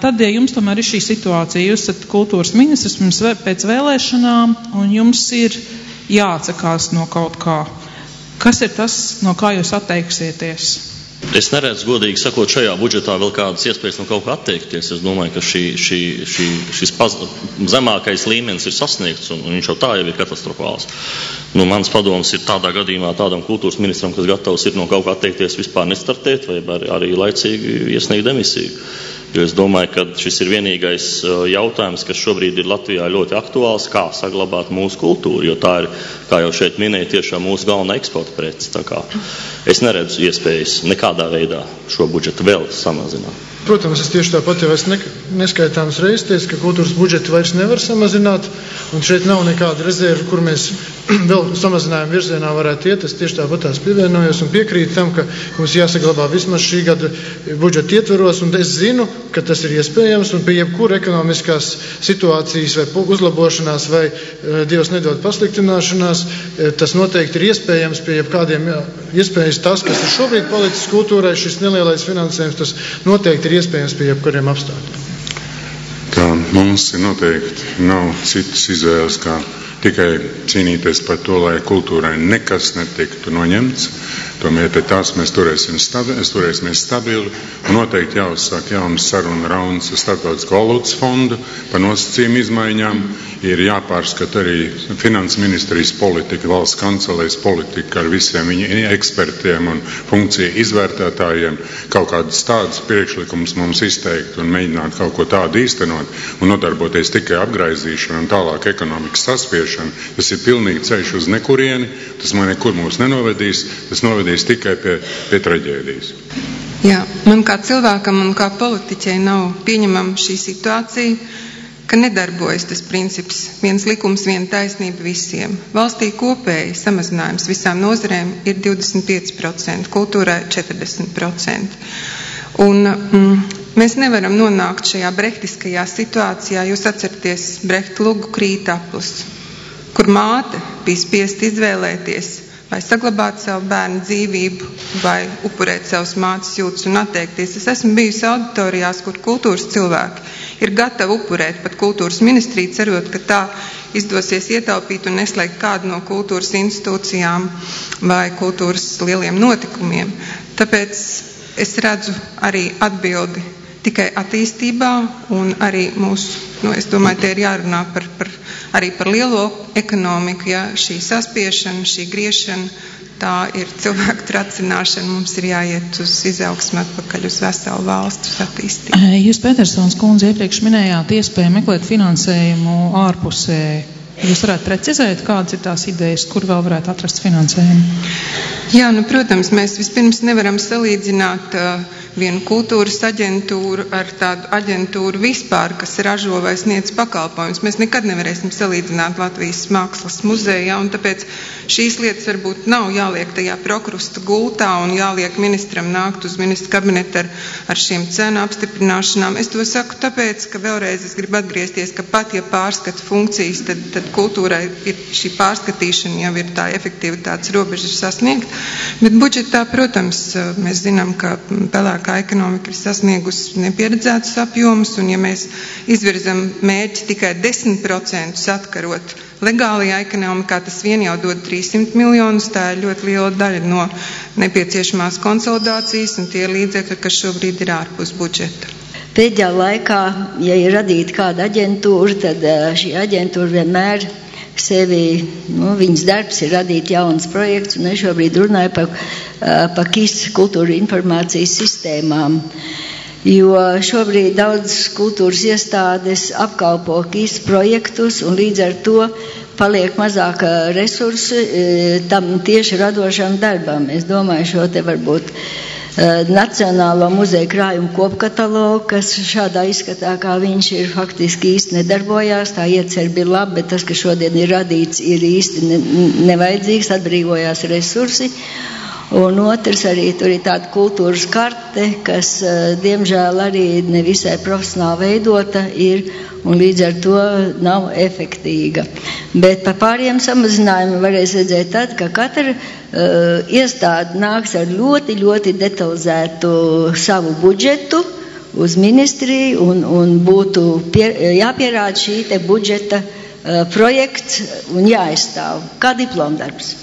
tad, ja jums tomēr ir šī situācija, jūs esat kultūras ministrs pēc vēlēšanām, un jums ir jāatsakās no kaut kā, kas ir tas, no kā jūs atteiksieties? Es neredzu, godīgi sakot, šajā budžetā vēl kādas iespējas no kaut kā atteikties. Es domāju, ka šis zemākais līmenis ir sasniegts, un viņš jau tā jau ir katastrofāls. Mans padoms ir tādā gadījumā tādam kultūras ministram, kas gatavs ir no kaut kā atteikties vispār nestartēt, vai arī laicīgi iesniegt demisiju. Jo es domāju, ka šis ir vienīgais jautājums, kas šobrīd ir Latvijā ļoti aktuāls, kā saglabāt mūsu kultūru, jo tā ir, kā jau šeit minēja, tiešām mūsu galvenā eksporta prece. Tā kā es neredzu iespējas nekādā veidā šo budžetu vēl samazināt. Protams, es tieši tāpat jau esmu neskaitāmas reizes teicis, ka kultūras budžetu vairs nevar samazināt, un šeit nav nekāda rezerva, kur mēs vēl samazinājumu virzienā varētu iet. Es tieši tāpat tās pievienojos un piekrītu tam, ka mums jāsaglabā vismaz šī gada budžeta ietvaros, un es zinu, ka tas ir iespējams, un pie jebkura ekonomiskās situācijas vai uzlabošanās vai Dievs nedod pasliktināšanās, tas noteikti ir iespējams pie jebkādiem iespējas tas, kas ir šobrīd palicis kultūrai, šis nelielais finansējums, tas noteikti ir iespējams pie jebkuriem apstākļiem. Tā mums noteikti nav citas izvēles, kā tikai cīnīties par to, lai kultūrai nekas netiktu noņemts. Tomēr pie tās mēs turēsimies stabili, un noteikti jāuzsāk jaunas saruna rauns ar Starptautisko valūtas fondu par nosacījumu izmaiņām. Ir jāpārskata arī finanses ministrijas politika, valsts kancelēs politika ar visiem viņa ekspertiem un funkciju izvērtētājiem. Kaut kādas tādas priekšlikumus mums izteikt un mēģināt kaut ko tādu īstenot un nodarboties tikai apgraizīšanu un tālāk ekonomikas saspiešanu. Tas ir pilnīgi ceļš uz nekurieni, tas man nekur mūs nenovedīs, tas novedīs tikai pie traģēdijas. Jā, man kā cilvēkam un kā politiķei nav pieņemama šī situācija, ka nedarbojas tas princips viens likums, viena taisnība visiem. Valstī kopēji samazinājums visām nozarēm ir 25%, kultūrai 40%. Un mēs nevaram nonākt šajā brehtiskajā situācijā, jūs atceraties Brehta lugu Krīt aplis, kur māte bija spiest izvēlēties, vai saglabāt savu bērnu dzīvību, vai upurēt savus mātes jūtas un atteikties. Es esmu bijusi auditorijās, kur kultūras cilvēki ir gatavi upurēt pat kultūras ministriju, cerot, ka tā izdosies ietaupīt un neslēgt kādu no kultūras institūcijām vai kultūras lieliem notikumiem. Tāpēc es redzu arī atbildi tikai attīstībā un arī mūsu, es domāju, te ir jārunā arī par lielo ekonomiku, ja šī saspiešana, šī griešana, tā ir cilvēku tracināšana, mums ir jāiet uz izaugsmu atpakaļ uz veselu valstu attīstību. Jūs, Petersons kundze, iepriekš minējāt iespēju meklēt finansējumu ārpusē. Jūs varētu precizēt, kādas ir tās idejas, kur vēl varētu atrast finansējumu? Jā, protams, mēs vispirms nevaram salīdzināt vienu kultūras aģentūru ar tādu aģentūru vispār, kas ražo vai sniedz pakalpojumus. Mēs nekad nevarēsim salīdzināt Latvijas mākslas muzejā, un tāpēc šīs lietas varbūt nav jāliek tajā prokrusta gultā un jāliek ministram nākt uz ministra kabinetu ar šiem cenu apstiprināšanām. Es to saku tāpēc, ka vēlreiz es gribu atgriezties, ka pat ja pārskata funkcijas, tad kultūrai ir šī pārskatīšana jau ir tā efektivitātes robeža sasniegt. Bet budžetā, protams, mēs zinām, ka pelēkā ekonomika ir sasniegusi nepieredzētus apjomus, un ja mēs izvirzam mērķi tikai 10% atkarot legālajā ekonomikā, tas vien jau dod 300 miljonus, tā ir ļoti liela daļa no nepieciešamās konsolidācijas, un tie līdzekļi, kas šobrīd ir ārpus budžeta. Pēdējā laikā, ja ir radīta kāda aģentūra, tad šī aģentūra vienmēr sevi, viņas darbs ir radīt jauns projekts, un es šobrīd runāju par KIS kultūra informācijas sistēmām, jo šobrīd daudz kultūras iestādes apkalpo KIS projektus, un līdz ar to paliek mazāk resursi tam tieši radošam darbam. Es domāju, šo te varbūt Nacionālo muzeju krājumu kopkatalogu, kas šādā izskatā, kā viņš ir, faktiski īsti nedarbojās. Tā iecer bija laba, bet tas, kas šodien ir radīts, ir īsti nevajadzīgs, atbrīvojās resursi. Un otrs arī tur ir tāda kultūras karte, kas, diemžēl, arī nevisai profesionāli veidota ir, un līdz ar to nav efektīga. Bet par pāriem samazinājumiem varēs redzēt tad, ka katra iestāde nāks ar ļoti, ļoti detalizētu savu budžetu, uz ministriju un būtu jāpierāda šī te budžeta projekts un jāaizstāv kā diplomdarbs.